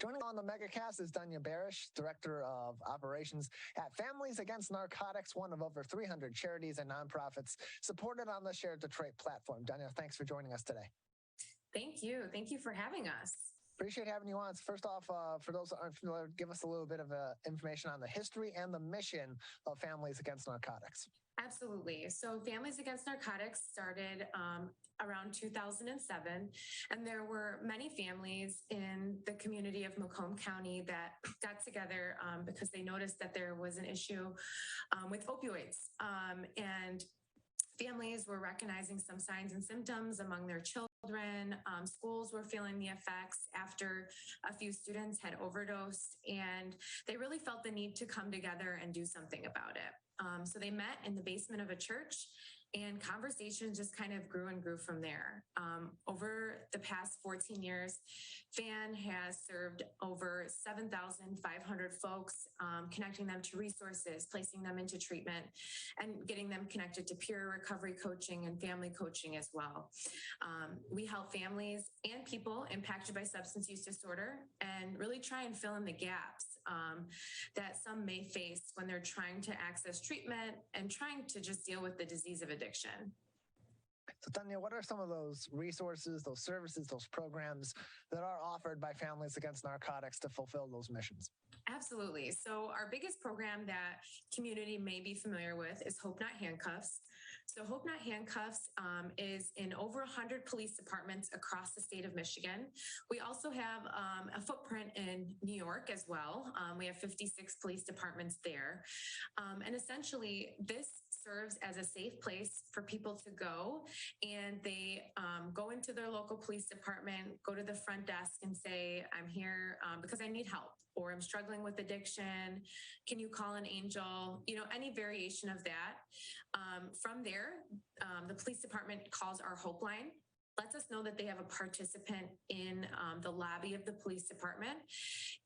Joining on the Megacast is Dunya Barash, Director of Operations at Families Against Narcotics, one of over 300 charities and nonprofits supported on the Share Detroit platform. Dunya, thanks for joining us today. Thank you. Thank you for having us. Appreciate having you on. First off, for those that aren't familiar, give us a little bit of information on the history and the mission of Families Against Narcotics. Absolutely. So Families Against Narcotics started around 2007, and there were many families in the community of Macomb County that got together because they noticed that there was an issue with opioids, and families were recognizing some signs and symptoms among their children. Schools were feeling the effects after a few students had overdosed, and they really felt the need to come together and do something about it. So they met in the basement of a church, and conversations just kind of grew and grew from there. Over the past 14 years, FAN has served over 7,500 folks, connecting them to resources, placing them into treatment, and getting them connected to peer recovery coaching and family coaching as well. We help families and people impacted by substance use disorder and really try and fill in the gaps that some may face when they're trying to access treatment and trying to just deal with the disease of addiction. So, Dunya, what are some of those resources, those services, those programs that are offered by Families Against Narcotics to fulfill those missions? Absolutely. So our biggest program that community may be familiar with is Hope Not Handcuffs. So Hope Not Handcuffs is in over 100 police departments across the state of Michigan. We also have a footprint in New York as well. We have 56 police departments there. And essentially, this serves as a safe place for people to go, and they go into their local police department, go to the front desk and say, I'm here because I need help, or I'm struggling with addiction. Can you call an angel? You know, any variation of that. From there, the police department calls our Hope line, lets us know that they have a participant in the lobby of the police department,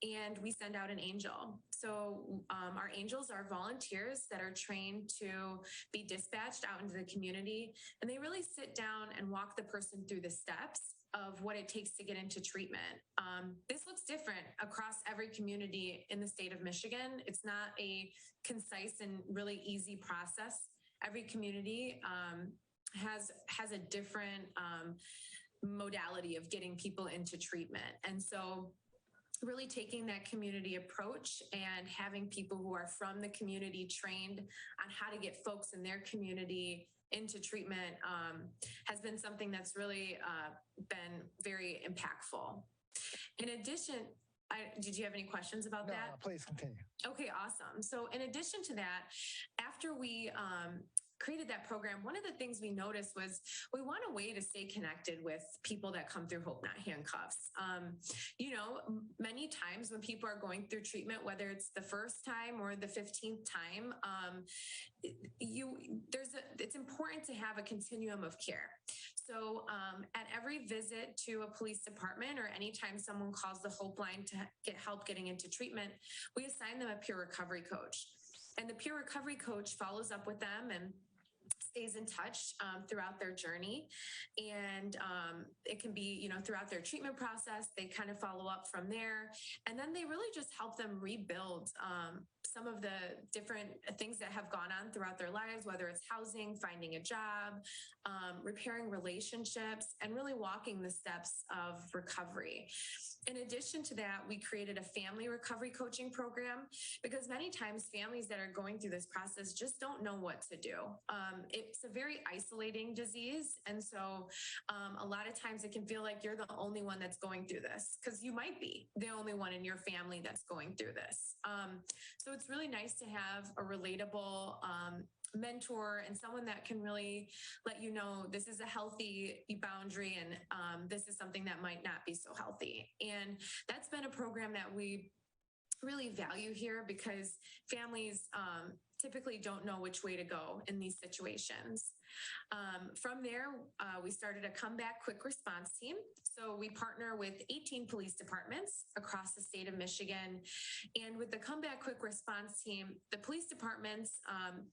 and we send out an angel. So our angels are volunteers that are trained to be dispatched out into the community, and they really sit down and walk the person through the steps of what it takes to get into treatment. This looks different across every community in the state of Michigan. It's not a concise and really easy process. Every community has a different modality of getting people into treatment. And so really taking that community approach and having people who are from the community trained on how to get folks in their community into treatment has been something that's really been very impactful. In addition, did you have any questions about that? No, please continue. Okay, awesome. So in addition to that, after we created that program, one of the things we noticed was we want a way to stay connected with people that come through Hope Not Handcuffs. You know, many times when people are going through treatment, whether it's the first time or the 15th time, it's important to have a continuum of care. So at every visit to a police department, or anytime someone calls the Hope line to get help getting into treatment, we assign them a peer recovery coach. And the peer recovery coach follows up with them and stays in touch throughout their journey. And it can be, you know, throughout their treatment process, they kind of follow up from there. And then they really just help them rebuild some of the different things that have gone on throughout their lives, whether it's housing, finding a job, repairing relationships, and really walking the steps of recovery. In addition to that, we created a family recovery coaching program because many times families that are going through this process just don't know what to do. It's a very isolating disease. And so a lot of times it can feel like you're the only one that's going through this, because you might be the only one in your family that's going through this. So it's really nice to have a relatable mentor and someone that can really let you know this is a healthy boundary, and this is something that might not be so healthy. And that's been a program that we really value here because families typically don't know which way to go in these situations. From there, we started a comeback quick response team. So we partner with 18 police departments across the state of Michigan. And with the comeback quick response team, the police departments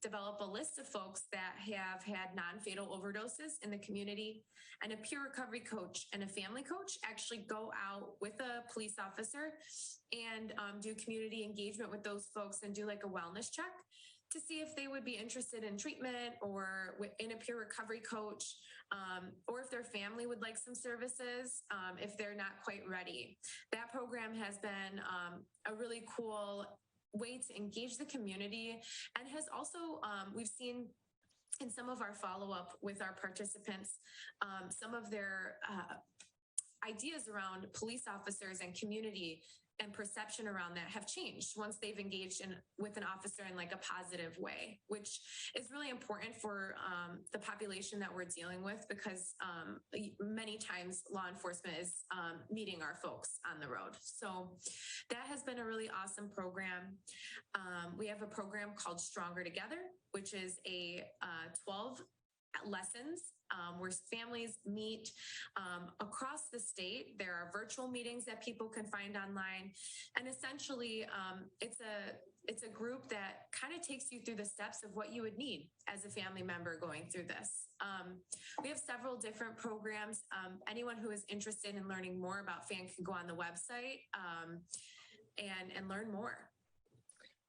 develop a list of folks that have had non-fatal overdoses in the community, and a peer recovery coach and a family coach actually go out with a police officer and do community engagement with those folks and do like a wellness check to see if they would be interested in treatment or in a peer recovery coach, or if their family would like some services, if they're not quite ready. That program has been a really cool way to engage the community, and has also, we've seen in some of our follow-up with our participants, some of their ideas around police officers and community and perception around that have changed once they've engaged with an officer in like a positive way, which is really important for the population that we're dealing with, because many times law enforcement is meeting our folks on the road. So that has been a really awesome program. We have a program called Stronger Together, which is a 12 lessons where families meet across the state. There are virtual meetings that people can find online, and essentially it's a group that kind of takes you through the steps of what you would need as a family member going through this. We have several different programs. Anyone who is interested in learning more about FAN can go on the website and learn more.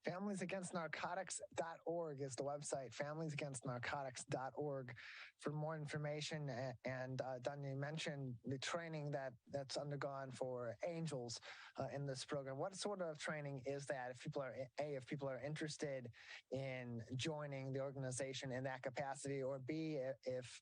FamiliesAgainstNarcotics.org is the website, FamiliesAgainstNarcotics.org for more information. And Dunya, you mentioned the training that's undergone for angels in this program. What sort of training is that if people are interested in joining the organization in that capacity, or B, if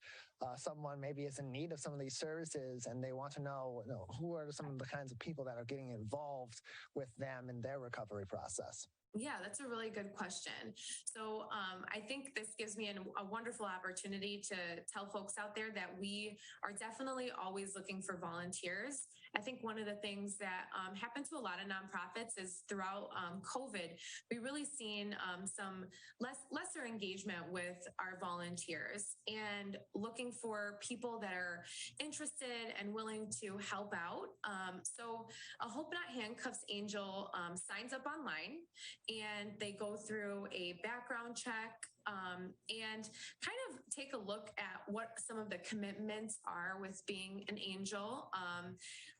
someone maybe is in need of some of these services and they want to know, who are some of the kinds of people that are getting involved with them in their recovery process? Yeah, that's a really good question. So I think this gives me a wonderful opportunity to tell folks out there that we are definitely always looking for volunteers. I think one of the things that happened to a lot of nonprofits is throughout COVID, we really seen some lesser engagement with our volunteers, and looking for people that are interested and willing to help out. So a Hope Not Handcuffs angel signs up online, and they go through a background check and kind of take a look at what some of the commitments are with being an angel,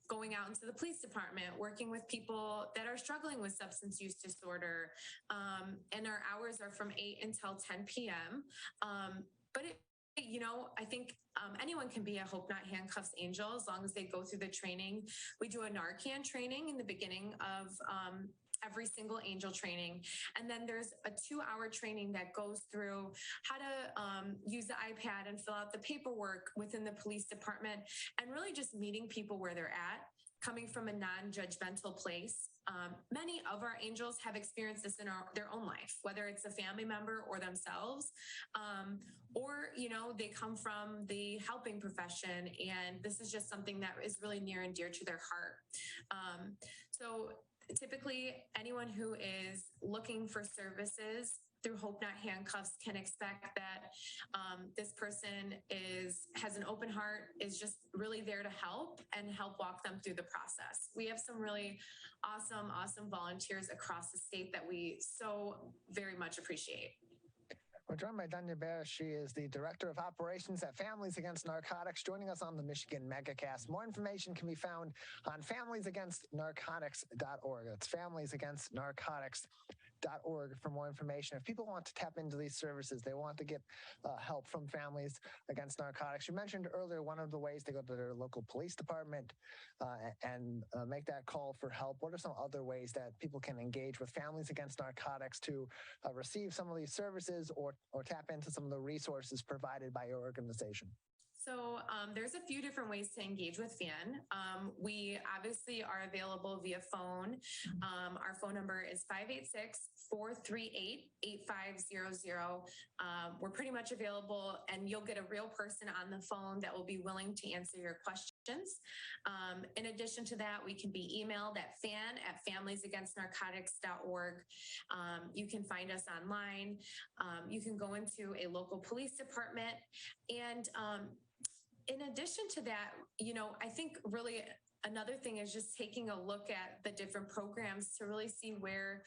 going out into the police department, working with people that are struggling with substance use disorder. And our hours are from 8 until 10 p.m. But I think anyone can be a Hope Not Handcuffs angel as long as they go through the training. We do a Narcan training in the beginning of every single angel training. And then there's a 2-hour training that goes through how to use the iPad and fill out the paperwork within the police department, and really just meeting people where they're at, coming from a non-judgmental place. Many of our angels have experienced this in their own life, whether it's a family member or themselves, or, they come from the helping profession, and this is just something that is really near and dear to their heart. So typically, anyone who is looking for services through Hope Not Handcuffs can expect that this person has an open heart, is just really there to help and help walk them through the process. We have some really awesome volunteers across the state that we so very much appreciate. We're joined by Dunya Barash. She is the Director of Operations at Families Against Narcotics, joining us on the Michigan Megacast. More information can be found on FamiliesAgainstNarcotics.org. That's FamiliesAgainstNarcotics.org for more information. If people want to tap into these services, they want to get help from Families Against Narcotics. You mentioned earlier one of the ways they go to their local police department and make that call for help. What are some other ways that people can engage with Families Against Narcotics to receive some of these services or tap into some of the resources provided by your organization? So there's a few different ways to engage with FAN. We obviously are available via phone. Our phone number is 586-438-8500. We're pretty much available, and you'll get a real person on the phone that will be willing to answer your questions. In addition to that, we can be emailed at fan@familiesagainstnarcotics.org. You can find us online. You can go into a local police department. And in addition to that, I think really another thing is just taking a look at the different programs to really see where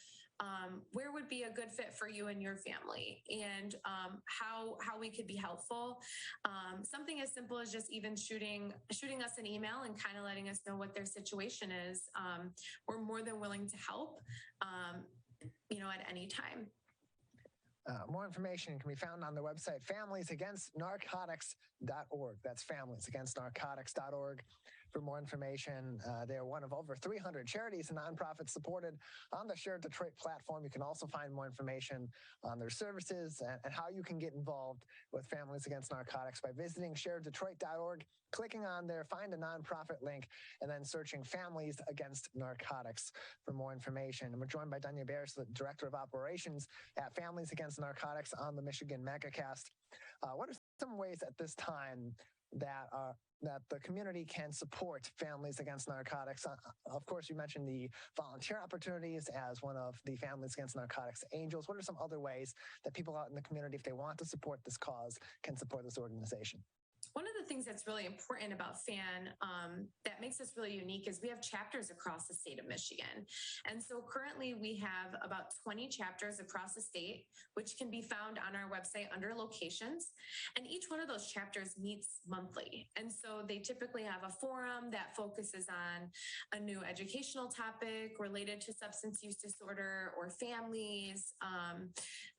would be a good fit for you and your family, and how we could be helpful. Something as simple as just even shooting us an email and kind of letting us know what their situation is. We're more than willing to help, at any time. More information can be found on their website, familiesagainstnarcotics.org. That's familiesagainstnarcotics.org. For more information, they are one of over 300 charities and nonprofits supported on the Share Detroit platform. You can also find more information on their services and how you can get involved with Families Against Narcotics by visiting sharedetroit.org, clicking on their Find a Nonprofit link, and then searching Families Against Narcotics for more information. And we're joined by Dunya Barash, the Director of Operations at Families Against Narcotics on the Michigan Megacast. What are some ways at this time that the community can support Families Against Narcotics? Of course, you mentioned the volunteer opportunities as one of the Families Against Narcotics angels. What are some other ways that people out in the community, if they want to support this cause, can support this organization? One of the things that's really important about FAN that makes us really unique is we have chapters across the state of Michigan. And so currently we have about 20 chapters across the state, which can be found on our website under locations. And each one of those chapters meets monthly. And so they typically have a forum that focuses on a new educational topic related to substance use disorder or families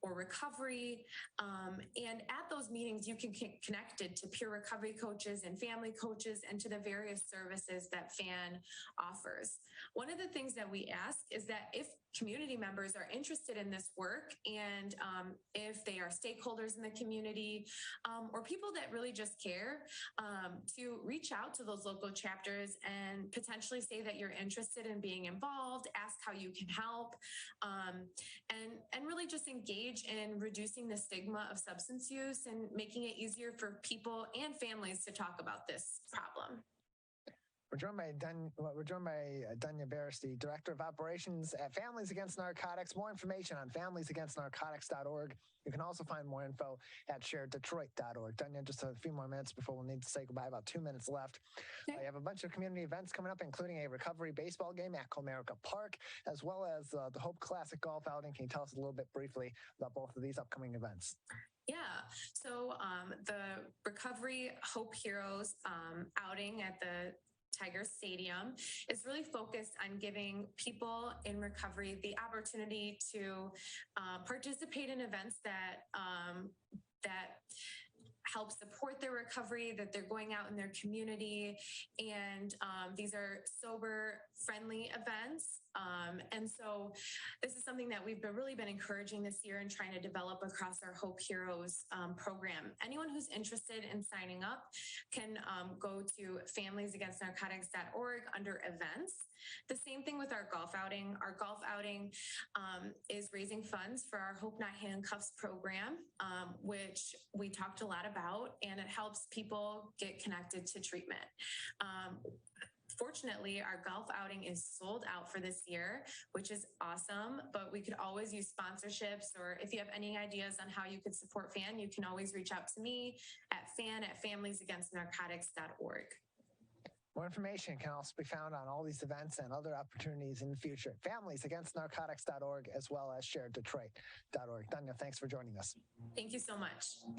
or recovery. And at those meetings, you can get connected to peer recovery coaches and family coaches and to the various services that FAN offers. One of the things that we ask is that if community members are interested in this work, and if they are stakeholders in the community or people that really just care, to reach out to those local chapters and potentially say that you're interested in being involved, ask how you can help, and really just engage in reducing the stigma of substance use and making it easier for people and families to talk about this problem. We're joined by Dunya Barash, the Director of Operations at Families Against Narcotics. More information on familiesagainstnarcotics.org. You can also find more info at sharedetroit.org. Dunya, just a few more minutes before we'll need to say goodbye, about 2 minutes left. You have a bunch of community events coming up, including a recovery baseball game at Comerica Park, as well as the Hope Classic Golf outing. Can you tell us a little bit briefly about both of these upcoming events? Yeah, so the Recovery Hope Heroes outing at the Tiger Stadium is really focused on giving people in recovery the opportunity to participate in events that help support their recovery, that they're going out in their community. And these are sober-friendly events. And so this is something that we've really been encouraging this year and trying to develop across our Hope Heroes program. Anyone who's interested in signing up can go to familiesagainstnarcotics.org under events. The same thing with our golf outing. Our golf outing is raising funds for our Hope Not Handcuffs program, which we talked a lot about, and it helps people get connected to treatment. Fortunately, our golf outing is sold out for this year, which is awesome, but we could always use sponsorships, or if you have any ideas on how you could support FAN, you can always reach out to me at fan@familiesagainstnarcotics.org. More information can also be found on all these events and other opportunities in the future at familiesagainstnarcotics.org, as well as sharedetroit.org. Dunya, thanks for joining us. Thank you so much.